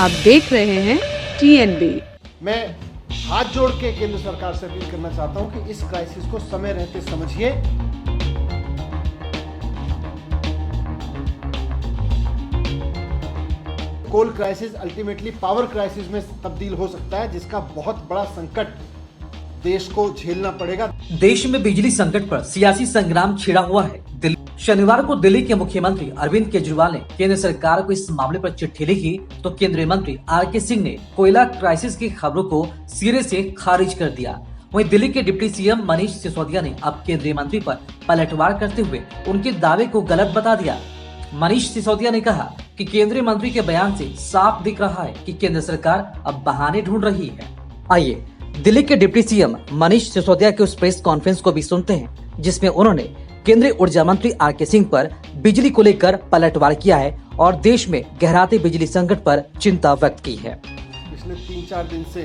आप देख रहे हैं TNB। मैं हाथ जोड़ के केंद्र सरकार से अपील करना चाहता हूं कि इस क्राइसिस को समय रहते समझिए। कोल क्राइसिस अल्टीमेटली पावर क्राइसिस में तब्दील हो सकता है, जिसका बहुत बड़ा संकट देश को झेलना पड़ेगा। देश में बिजली संकट पर सियासी संग्राम छिड़ा हुआ है। शनिवार को दिल्ली के मुख्यमंत्री अरविंद केजरीवाल ने केंद्र सरकार को इस मामले पर चिट्ठी लिखी तो केंद्रीय मंत्री आर के सिंह ने कोयला क्राइसिस की खबरों को सिरे से खारिज कर दिया। वहीं दिल्ली के डिप्टी सीएम मनीष सिसोदिया ने अब केंद्रीय मंत्री पर पलटवार करते हुए उनके दावे को गलत बता दिया। मनीष सिसोदिया ने कहा कि केंद्रीय मंत्री के बयान से साफ दिख रहा है कि केंद्र सरकार अब बहाने ढूंढ रही है। आइए दिल्ली के डिप्टी सीएम मनीष सिसोदिया के उस प्रेस कॉन्फ्रेंस को भी सुनते हैं, जिसमें उन्होंने केंद्रीय ऊर्जा मंत्री आर के सिंह पर बिजली को लेकर पलटवार किया है और देश में गहराते बिजली संकट पर चिंता व्यक्त की है। पिछले 3-4 दिन से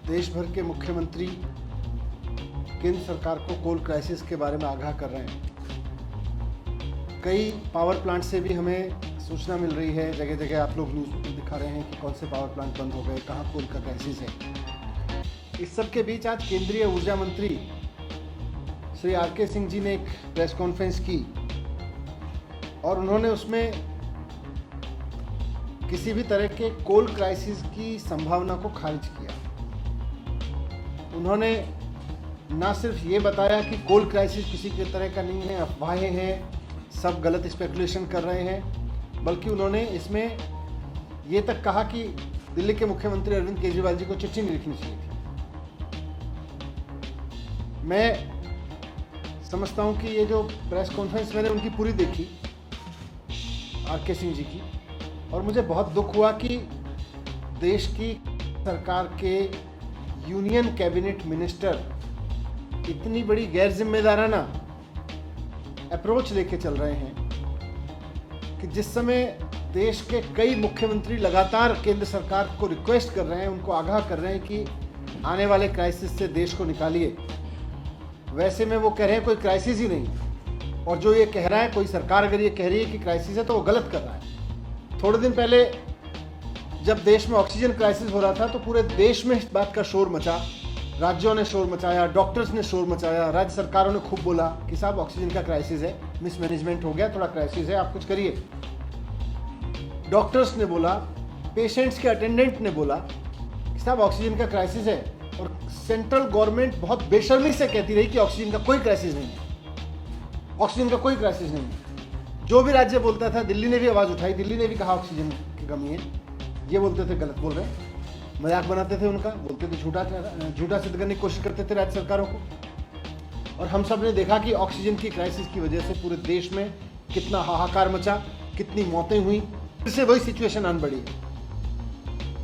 देश भर के मुख्यमंत्री केंद्र सरकार को कोल क्राइसिस के बारे में आगाह कर रहे हैं। कई पावर प्लांट से भी हमें सूचना मिल रही है, जगह जगह आप लोग न्यूज़ दिखा रहे हैं कि कौन से पावर प्लांट बंद हो गए, कहाँ कोल का क्राइसिस है। इस सब के बीच आज केंद्रीय ऊर्जा मंत्री श्री आर के सिंह जी ने एक प्रेस कॉन्फ्रेंस की और उन्होंने उसमें किसी भी तरह के कोल क्राइसिस की संभावना को खारिज किया। उन्होंने ना सिर्फ ये बताया कि कोल क्राइसिस किसी के तरह का नहीं है, अफवाहें हैं, सब गलत स्पेकुलेशन कर रहे हैं, बल्कि उन्होंने इसमें ये तक कहा कि दिल्ली के मुख्यमंत्री अरविंद केजरीवाल जी को चिट्ठी नहीं लिखनी चाहिए थी। मैं समझता हूं कि ये जो प्रेस कॉन्फ्रेंस मैंने उनकी पूरी देखी आर के सिंह जी की, और मुझे बहुत दुख हुआ कि देश की सरकार के यूनियन कैबिनेट मिनिस्टर इतनी बड़ी गैर जिम्मेदाराना अप्रोच लेके चल रहे हैं कि जिस समय देश के कई मुख्यमंत्री लगातार केंद्र सरकार को रिक्वेस्ट कर रहे हैं, उनको आगाह कर रहे हैं कि आने वाले क्राइसिस से देश को निकालिए, वैसे में वो कह रहे हैं कोई क्राइसिस ही नहीं। और जो ये कह रहा है, कोई सरकार अगर ये कह रही है कि क्राइसिस है तो वो गलत कर रहा है। थोड़े दिन पहले जब देश में ऑक्सीजन क्राइसिस हो रहा था तो पूरे देश में इस बात का शोर मचा, राज्यों ने शोर मचाया, डॉक्टर्स ने शोर मचाया, राज्य सरकारों ने खूब बोला कि साहब ऑक्सीजन का क्राइसिस है, मिसमैनेजमेंट हो गया, थोड़ा क्राइसिस है, आप कुछ करिए। डॉक्टर्स ने बोला, पेशेंट्स के अटेंडेंट ने बोला कि साहब ऑक्सीजन का क्राइसिस है, और सेंट्रल गवर्नमेंट बहुत बेशर्मी से कहती रही कि ऑक्सीजन का कोई क्राइसिस नहीं है, ऑक्सीजन का कोई क्राइसिस नहीं है। जो भी राज्य बोलता था, दिल्ली ने भी आवाज़ उठाई, दिल्ली ने भी कहा ऑक्सीजन की कमी है, ये बोलते थे गलत बोल रहे हैं, मजाक बनाते थे उनका, बोलते थे झूठा सिद्ध करने की कोशिश करते थे राज्य सरकारों को। और हम सब ने देखा कि ऑक्सीजन की क्राइसिस की वजह से पूरे देश में कितना हाहाकार मचा, कितनी मौतें हुई, फिर से वही सिचुएशन आन बढ़ी।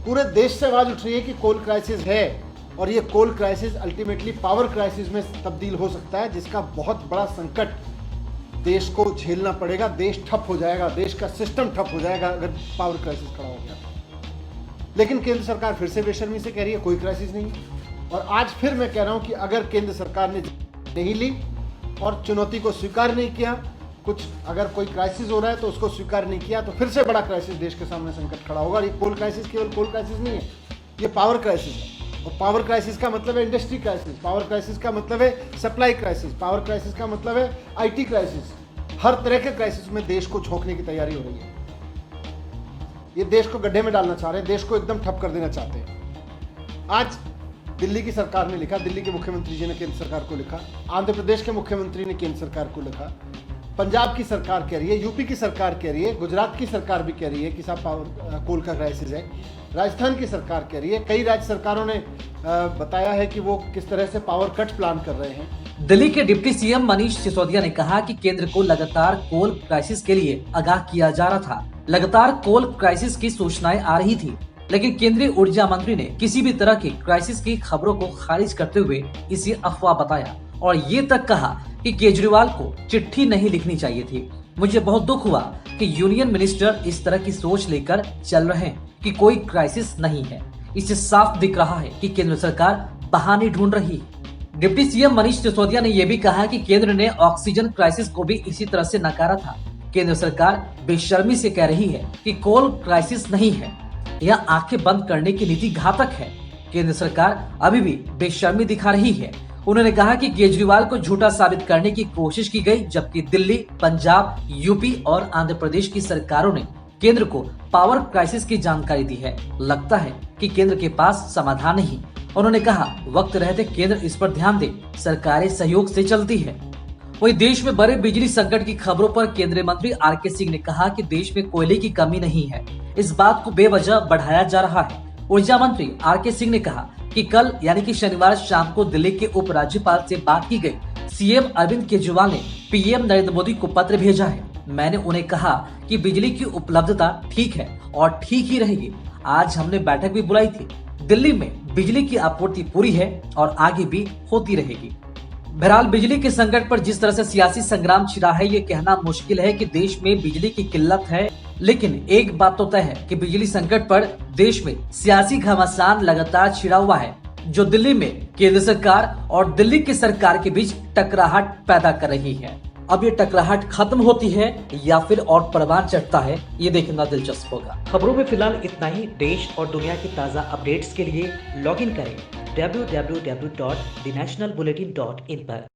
पूरे देश से आवाज़ उठ रही है कि कोल क्राइसिस है, और ये कोल क्राइसिस अल्टीमेटली पावर क्राइसिस में तब्दील हो सकता है, जिसका बहुत बड़ा संकट देश को झेलना पड़ेगा। देश ठप हो जाएगा, देश का सिस्टम ठप हो जाएगा अगर पावर क्राइसिस खड़ा हो गया। लेकिन केंद्र सरकार फिर से बेशर्मी से कह रही है कोई क्राइसिस नहीं है। और आज फिर मैं कह रहा हूं कि अगर केंद्र सरकार ने नहीं ली और चुनौती को स्वीकार नहीं किया, कुछ अगर कोई क्राइसिस हो रहा है तो उसको स्वीकार नहीं किया, तो फिर से बड़ा क्राइसिस देश के सामने संकट खड़ा होगा। और ये कोल क्राइसिस केवल कोल क्राइसिस नहीं है, ये पावर क्राइसिस है। और पावर क्राइसिस का मतलब है इंडस्ट्री क्राइसिस, पावर क्राइसिस का मतलब है सप्लाई क्राइसिस, पावर क्राइसिस का मतलब है IT क्राइसिस। हर तरह के क्राइसिस में देश को झोंकने की तैयारी हो रही है। ये देश को गड्ढे में डालना चाह रहे हैं, देश को एकदम ठप कर देना चाहते हैं। आज दिल्ली की सरकार ने लिखा, दिल्ली के मुख्यमंत्री जी ने केंद्र सरकार को लिखा, आंध्र प्रदेश के मुख्यमंत्री ने केंद्र सरकार को लिखा, पंजाब की सरकार कह रही है, यूपी की सरकार कह रही है, गुजरात की सरकार भी कह रही है कि साहब पावर कोल का क्राइसिस है, राजस्थान की सरकार कह रही है, कई राज्य सरकारों ने बताया है कि वो किस तरह से पावर कट प्लान कर रहे हैं। दिल्ली के डिप्टी सीएम मनीष सिसोदिया ने कहा कि केंद्र को लगातार कोल क्राइसिस के लिए आगाह किया जा रहा था, लगातार कोल क्राइसिस की सूचनाएं आ रही थी, लेकिन केंद्रीय ऊर्जा मंत्री ने किसी भी तरह की क्राइसिस की खबरों को खारिज करते हुए इसे अफवाह बताया और ये तक कहा कि केजरीवाल को चिट्ठी नहीं लिखनी चाहिए थी। मुझे बहुत दुख हुआ कि यूनियन मिनिस्टर इस तरह की सोच लेकर चल रहे हैं कि कोई क्राइसिस नहीं है। इससे साफ दिख रहा है कि केंद्र सरकार बहाने ढूंढ रही है। डिप्टी सीएम मनीष सिसोदिया ने यह भी कहा कि केंद्र ने ऑक्सीजन क्राइसिस को भी इसी तरह से नकारा था। केंद्र सरकार बेशर्मी से कह रही है कि कोल क्राइसिस नहीं है। यह आंखें बंद करने की नीति घातक है। केंद्र सरकार अभी भी बेशर्मी दिखा रही है। उन्होंने कहा कि केजरीवाल को झूठा साबित करने की कोशिश की गई, जबकि दिल्ली, पंजाब, यूपी और आंध्र प्रदेश की सरकारों ने केंद्र को पावर क्राइसिस की जानकारी दी है। लगता है कि केंद्र के पास समाधान नहीं। उन्होंने कहा, वक्त रहते केंद्र इस पर ध्यान दे, सरकारें सहयोग से चलती है। वहीं देश में बड़े बिजली संकट की खबरों पर केंद्रीय मंत्री आर.के. सिंह ने कहा कि देश में कोयले की कमी नहीं है, इस बात को बेवजह बढ़ाया जा रहा है। ऊर्जा मंत्री आर.के. सिंह ने कहा कि कल यानी कि शनिवार शाम को दिल्ली के उपराज्यपाल से बात की गई। सीएम अरविंद केजरीवाल ने पीएम नरेंद्र मोदी को पत्र भेजा है। मैंने उन्हें कहा कि बिजली की उपलब्धता ठीक है और ठीक ही रहेगी। आज हमने बैठक भी बुलाई थी। दिल्ली में बिजली की आपूर्ति पूरी है और आगे भी होती रहेगी। बहरहाल बिजली के संकट पर जिस तरह से सियासी संग्राम छिड़ा है, ये कहना मुश्किल है कि देश में बिजली की किल्लत है, लेकिन एक बात तो तय है कि बिजली संकट पर देश में सियासी घमासान लगातार छिड़ा हुआ है, जो दिल्ली में केंद्र सरकार और दिल्ली की सरकार के बीच टकराहट पैदा कर रही है। अब ये टकराहट खत्म होती है या फिर और परवान चढ़ता है, ये देखना दिलचस्प होगा। खबरों में फिलहाल इतना ही। देश और दुनिया की ताज़ा अपडेट्स के लिए लॉगिन करें www.thenationalbulletin.in पर।